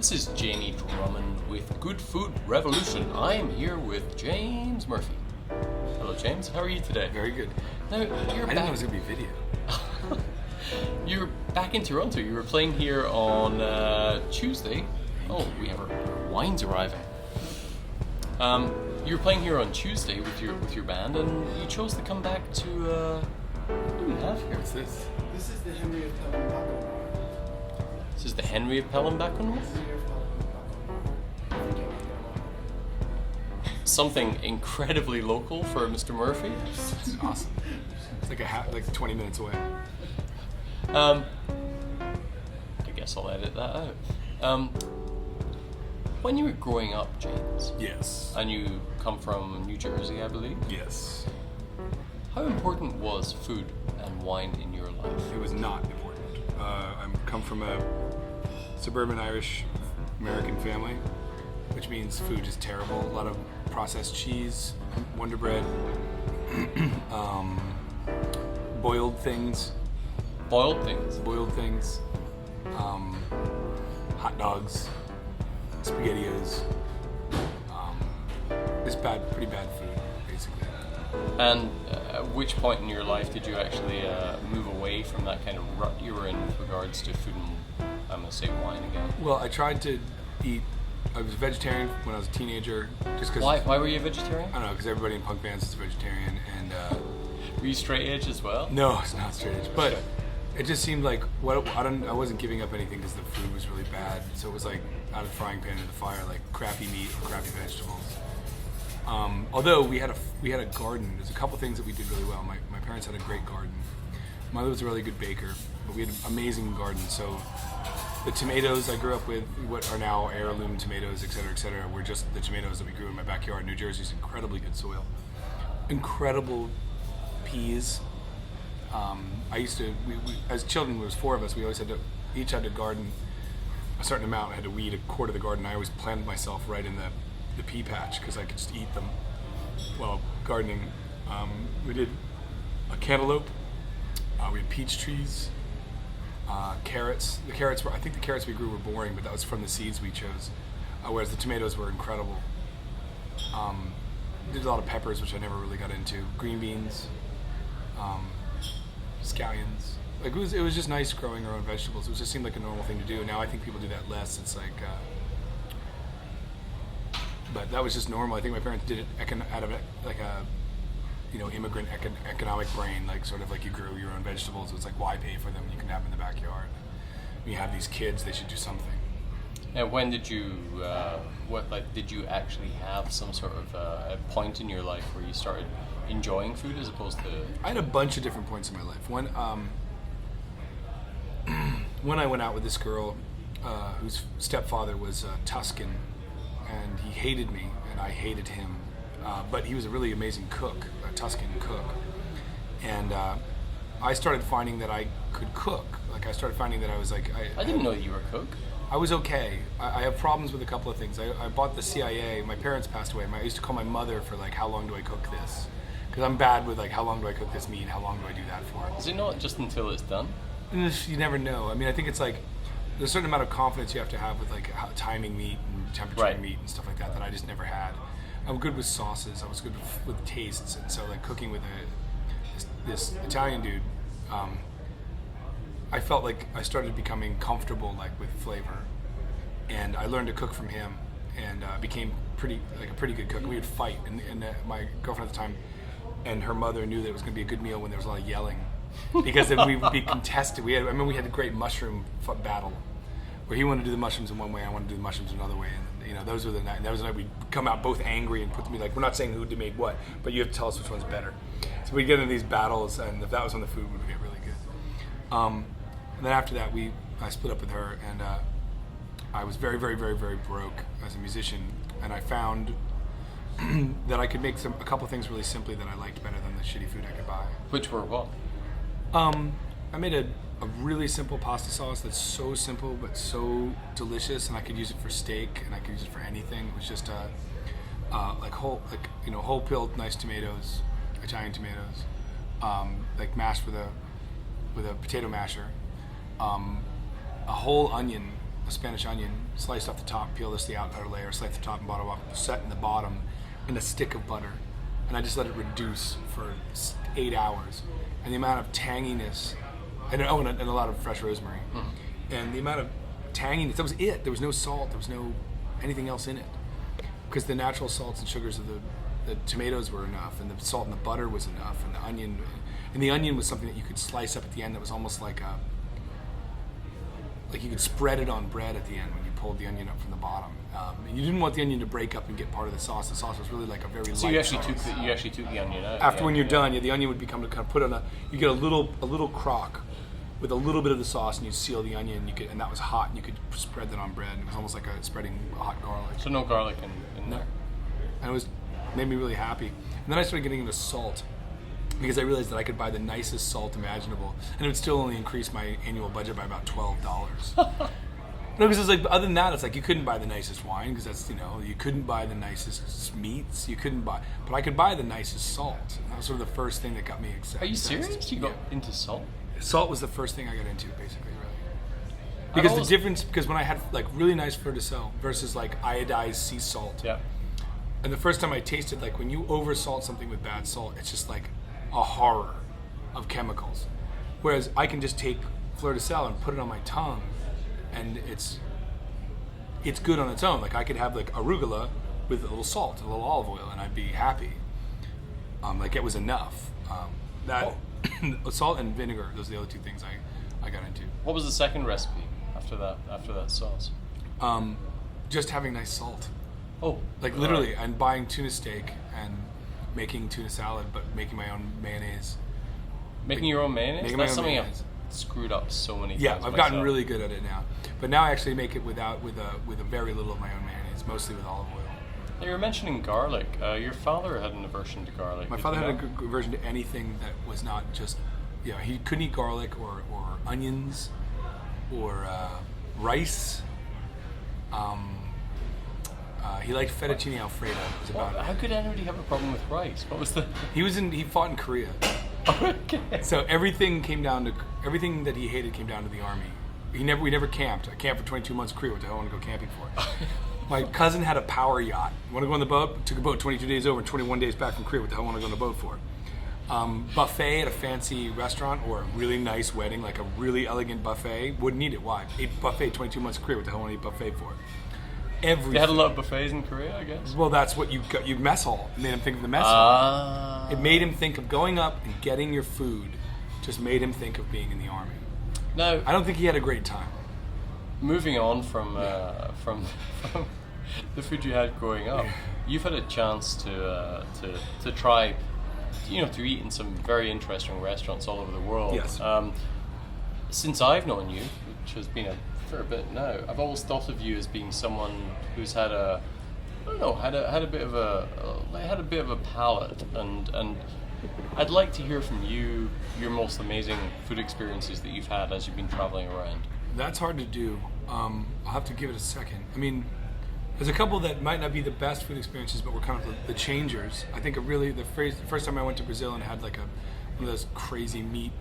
This is Jamie Drummond with Good Food Revolution. I am here with James Murphy. Hello, James. How are you today? Very good. Now, you're I didn't know it was going to be video. You're back in Toronto. You were playing here on Tuesday. Oh, we have our wines arriving. You were playing here on Tuesday with your band, and you chose to come back to. What do we have here? What's this? This is the Henry of Pelham. This is the Henry of Pelham Baconal? Something incredibly local for Mr. Murphy. It's awesome. It's like 20 minutes away. I guess I'll edit that out. When you were growing up, James, Yes. and you come from New Jersey, I believe, Yes. how important was food and wine in your life? It was not important. I come from a suburban Irish American family, which means food is terrible. A lot of processed cheese, Wonder Bread, boiled things, Boiled things. hot dogs, SpaghettiOs. Just pretty bad food, basically. And at which point in your life did you actually move away from that kind of rut you were in with regards to food and, I'm going to say wine again? Well, I tried to eat. I was a vegetarian when I was a teenager, just because. Why were you a vegetarian? I don't know, because everybody in punk bands is vegetarian, and Were you straight edge as well? no, it's not straight edge. But it just seemed like I wasn't giving up anything because the food was really bad. So it was like out of the frying pan into the fire, like crappy meat or crappy vegetables. Although we had a garden. There's a couple things that we did really well. My parents had a great garden. Mother was a really good baker, but we had an amazing garden. So the tomatoes I grew up with, what are now heirloom tomatoes, et cetera, were just the tomatoes that we grew in my backyard. New Jersey's incredibly good soil. Incredible peas. I used to, we as children, there was 4 of us, we always each had to garden a certain amount. I had to weed a quarter of the garden. I always planted myself right in the pea patch because I could just eat them while gardening. We did a cantaloupe. We had peach trees, carrots. I think the carrots we grew were boring, but that was from the seeds we chose. Whereas the tomatoes were incredible. Did a lot of peppers, which I never really got into. Green beans, scallions. Like it was just nice growing our own vegetables. It just seemed like a normal thing to do. Now I think people do that less. It's like, but that was just normal. I think my parents did it out of like a, immigrant economic brain, like sort of like you grew your own vegetables. It was like, why pay for them? You can have them in the backyard. When you have these kids, they should do something. And when did you, did you actually have some sort of a point in your life where you started enjoying food as opposed to? I had a bunch of different points in my life. When I went out with this girl whose stepfather was Tuscan, and he hated me, and I hated him. But he was a really amazing cook, a Tuscan cook. And I started finding that I could cook. Like I started finding that I was like... I didn't know you were a cook. I was okay. I have problems with a couple of things. I bought the CIA. My parents passed away. I used to call my mother for like, how long do I cook this? Because I'm bad with like, how long do I cook this meat? How long do I do that for? Is it not just until it's done? You never know. I mean, I think it's like, there's a certain amount of confidence you have to have with like timing meat and temperature meat and stuff like that I just never had. I'm good with sauces. I was good with tastes, and so like cooking with this Italian dude, I felt like I started becoming comfortable like with flavor, and I learned to cook from him, and became a pretty good cook. We would fight, and my girlfriend at the time and her mother knew that it was going to be a good meal when there was a lot of yelling, because then we would be contested. We had a great mushroom battle, where he wanted to do the mushrooms in one way, I wanted to do the mushrooms another way, and those were the night. And that was the night we'd come out both angry and put me like, we're not saying who made what, but you have to tell us which one's better. So we'd get into these battles, and if that was when the food would get really good. And then after that, I split up with her, and I was very, very, very, very broke as a musician, and I found that I could make a couple things really simply that I liked better than the shitty food I could buy. Which were what? I made a really simple pasta sauce that's so simple but so delicious, and I could use it for steak, and I could use it for anything. It was just whole peeled nice tomatoes, Italian tomatoes, like mashed with a potato masher, a whole onion a Spanish onion, sliced off the top, peel this the outer layer, slice the top and bottom off, set in the bottom, and a stick of butter. And I just let it reduce for 8 hours. And the amount of tanginess, and a lot of fresh rosemary. And the amount of tanginess, that was it. There was no salt, there was no anything else in it. Because the natural salts and sugars of the tomatoes were enough, and the salt and the butter was enough, and the onion was something that you could slice up at the end that was almost like you could spread it on bread at the end when you pulled the onion up from the bottom. And you didn't want the onion to break up and get part of the sauce. The sauce was really like a very light sauce. So you actually took the onion out. After when you're done, the onion would become kind of put on you get a little crock with a little bit of the sauce, and you seal the onion, and that was hot, and you could spread that on bread. It was almost like spreading hot garlic. So no garlic in there. And it made me really happy. And then I started getting into salt, because I realized that I could buy the nicest salt imaginable, and it would still only increase my annual budget by about $12. No, because it's like, other than that, it's like you couldn't buy the nicest wine, because that's, you couldn't buy the nicest meats, but I could buy the nicest salt. And that was sort of the first thing that got me excited. Are you serious? You got into salt? Salt was the first thing I got into, basically, really. Because the difference, when I had like really nice fleur de sel versus like iodized sea salt. Yeah. And the first time I tasted, like when you over salt something with bad salt, it's just like a horror of chemicals. Whereas I can just take fleur de sel and put it on my tongue, and it's good on its own. Like I could have like arugula with a little salt, a little olive oil, and I'd be happy. Like it was enough. Salt and vinegar, those are the other two things I got into. What was the second recipe after that sauce? Just having nice salt. Oh. Like literally, and buying tuna steak and making tuna salad, but making my own mayonnaise. Making your own mayonnaise? Making That's my own something mayonnaise. I've screwed up so many times. Yeah, I've myself. gotten really good at it now. But now I actually make it with a very little of my own mayonnaise, mostly with olive oil. You were mentioning garlic. Your father had an aversion to garlic. My father had an aversion to anything that was not just, he couldn't eat garlic or onions or rice. He liked fettuccine alfredo. Was about it. How could anybody have a problem with rice? What was the? He fought in Korea. Okay. So everything that he hated came down to the army. We never camped. I camped for 22 months in Korea. What the hell I want to go camping for? My cousin had a power yacht. Want to go on the boat? Took a boat 22 days over and 21 days back from Korea. What the hell I want to go on the boat for? Buffet at a fancy restaurant or a really nice wedding, like a really elegant buffet. Wouldn't eat it. Why? Ate buffet 22 months in Korea. What the hell I want to eat buffet for? Everything. They had a lot of buffets in Korea, I guess. Well, that's what you mess hall. It made him think of the mess hall. It made him think of going up and getting your food. Just made him think of being in the army. Now, I don't think he had a great time. Moving on from the food you had growing up, you've had a chance to try, to eat in some very interesting restaurants all over the world. Yes. Since I've known you, which has been a fair bit now, I've always thought of you as being someone who's had a bit of a palate, and I'd like to hear from you your most amazing food experiences that you've had as you've been traveling around. That's hard to do. I'll have to give it a second. I mean, there's a couple that might not be the best food experiences, but were kind of the changers. I think the first time I went to Brazil and had like one of those crazy meat,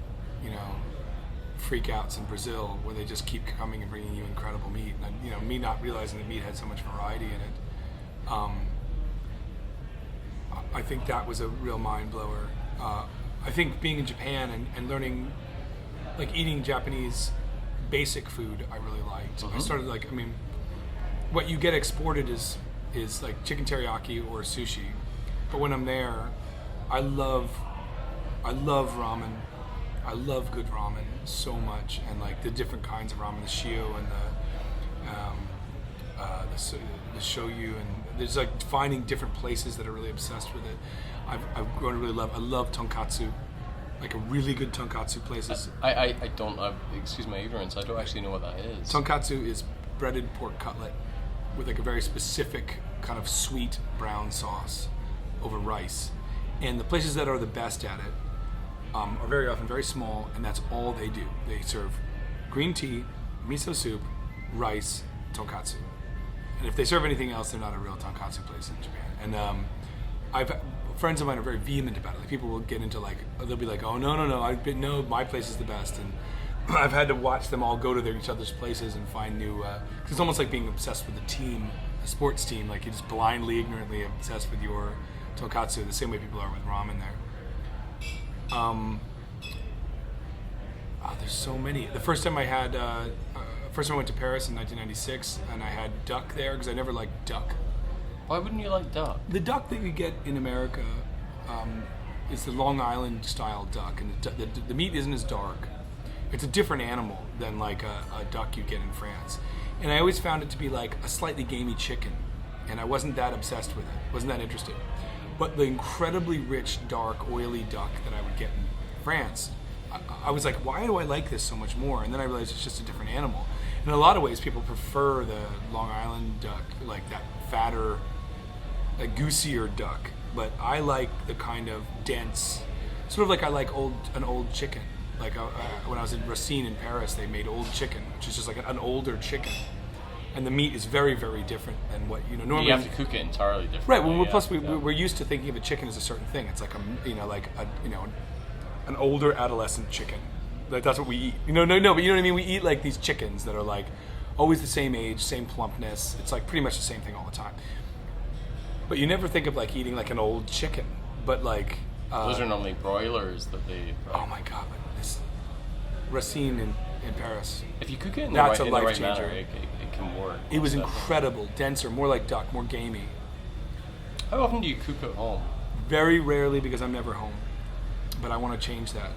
freakouts in Brazil where they just keep coming and bringing you incredible meat, and me not realizing that meat had so much variety in it. I think that was a real mind blower. I think being in Japan and learning, like eating Japanese basic food, I really liked. Mm-hmm. I started what you get exported is like chicken teriyaki or sushi, but when I'm there, I love ramen. I love good ramen so much, and like the different kinds of ramen, the shio and the shoyu, and there's like finding different places that are really obsessed with it. I've grown to really love. I love tonkatsu, like a really good tonkatsu places. I don't. Excuse my ignorance. I don't actually know what that is. Tonkatsu is breaded pork cutlet with like a very specific kind of sweet brown sauce over rice, and the places that are the best at it are very often very small, and that's all they do. They serve green tea, miso soup, rice, tonkatsu. And if they serve anything else, they're not a real tonkatsu place in Japan. And friends of mine are very vehement about it. Like people will get into they'll be like, oh no, my place is the best. And I've had to watch them all go to each other's places and find new. Cause it's almost like being obsessed with a team, a sports team. Like you're just blindly, ignorantly obsessed with your tonkatsu, the same way people are with ramen there. There's so many. The first time I went to Paris in 1996, and I had duck there because I never liked duck. Why wouldn't you like duck? The duck that you get in America is the Long Island style duck, and the meat isn't as dark. It's a different animal than like a duck you get in France. And I always found it to be like a slightly gamey chicken, and I wasn't that obsessed with it, wasn't that interested. But the incredibly rich, dark, oily duck that I would get in France, I was like, why do I like this so much more? And then I realized it's just a different animal. In a lot of ways, people prefer the Long Island duck, like that fatter, like goosier duck. But I like the kind of dense, sort of like I like an old chicken. Like when I was in Racine in Paris, they made old chicken, which is just like an older chicken. And the meat is very, very different than what, normally. You have to cook it entirely different. Right, well, we're used to thinking of a chicken as a certain thing. It's like an older adolescent chicken. Like that's what we eat. No, but you know what I mean? We eat like these chickens that are like always the same age, same plumpness. It's like pretty much the same thing all the time. But you never think of like eating like an old chicken. But like those are normally broilers that they. Oh my god! But this Racine in Paris. If you cook it in that's the a right life manner, changer. it can work. It was incredible, denser, more like duck, more gamey. How often do you cook at home? Very rarely because I'm never home. But I want to change that.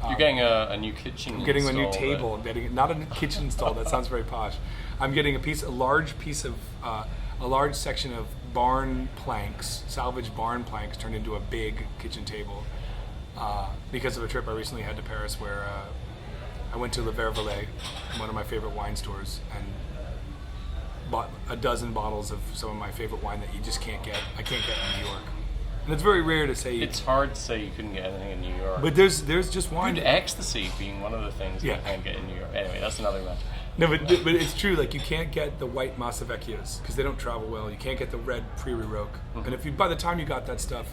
You're getting a new kitchen. I'm getting a new installed, table. I'm getting not a kitchen installed. That sounds very posh. I'm getting a large section of barn planks, salvaged barn planks, turned into a big kitchen table because of a trip I recently had to Paris, where I went to Le Vervelet, one of my favorite wine stores, and bought a dozen bottles of some of my favorite wine that you just can't get. I can't get in New York. And it's very rare to say. It's hard to say you couldn't get anything in New York. But there's just wine. Good ecstasy being one of the things Yeah. you can't get in New York. Anyway, that's another matter. No, but it's true. Like you can't get the white Masavecchias because they don't travel well. You can't get the red Prairie Roque. And if you, by the time you got that stuff,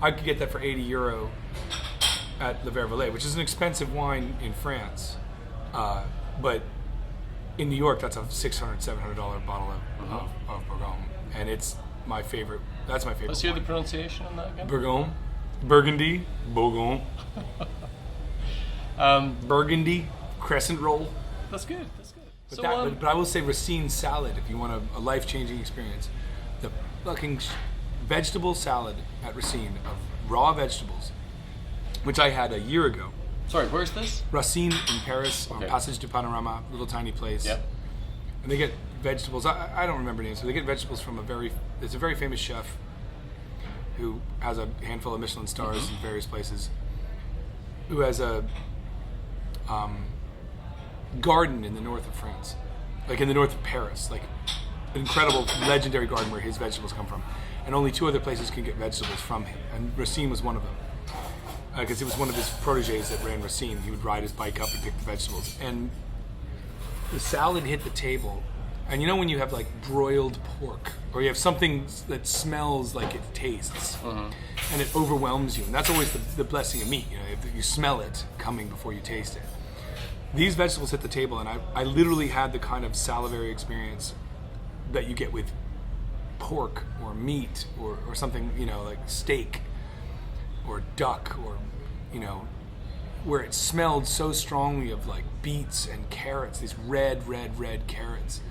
I could get that for €80 at Le Vervelet, which is an expensive wine in France. But in New York, that's a $600, $700 bottle of Bourgogne, and it's my favorite. That's my favorite. Let's hear wine. the pronunciation on that again. Bourgogne, Burgundy, Bourgogne, Burgundy, crescent roll. That's good. That's good. But I will say Racine salad if you want a life-changing experience. The fucking vegetable salad at Racine of raw vegetables, which I had a year ago. Sorry, where's this? Racine in Paris, on Okay. Passage du Panorama, little tiny place. Yep. And they get vegetables. I don't remember names, but they get vegetables from there's a very famous chef who has a handful of Michelin stars in various places, who has a garden in the north of France, like in the north of Paris, like an incredible, legendary garden where his vegetables come from. And only 2 other places can get vegetables from him, and Racine was one of them. Because it was one of his proteges that ran Racine. He would ride his bike up and pick the vegetables. And the salad hit the table. And you know when you have like broiled pork, or you have something that smells like it tastes, and it overwhelms you. And that's always the blessing of meat. You smell it coming before you taste it. These vegetables hit the table, and I literally had the kind of salivary experience that you get with pork or meat or something, like steak or duck, or where it smelled so strongly of like beets and carrots, these red carrots.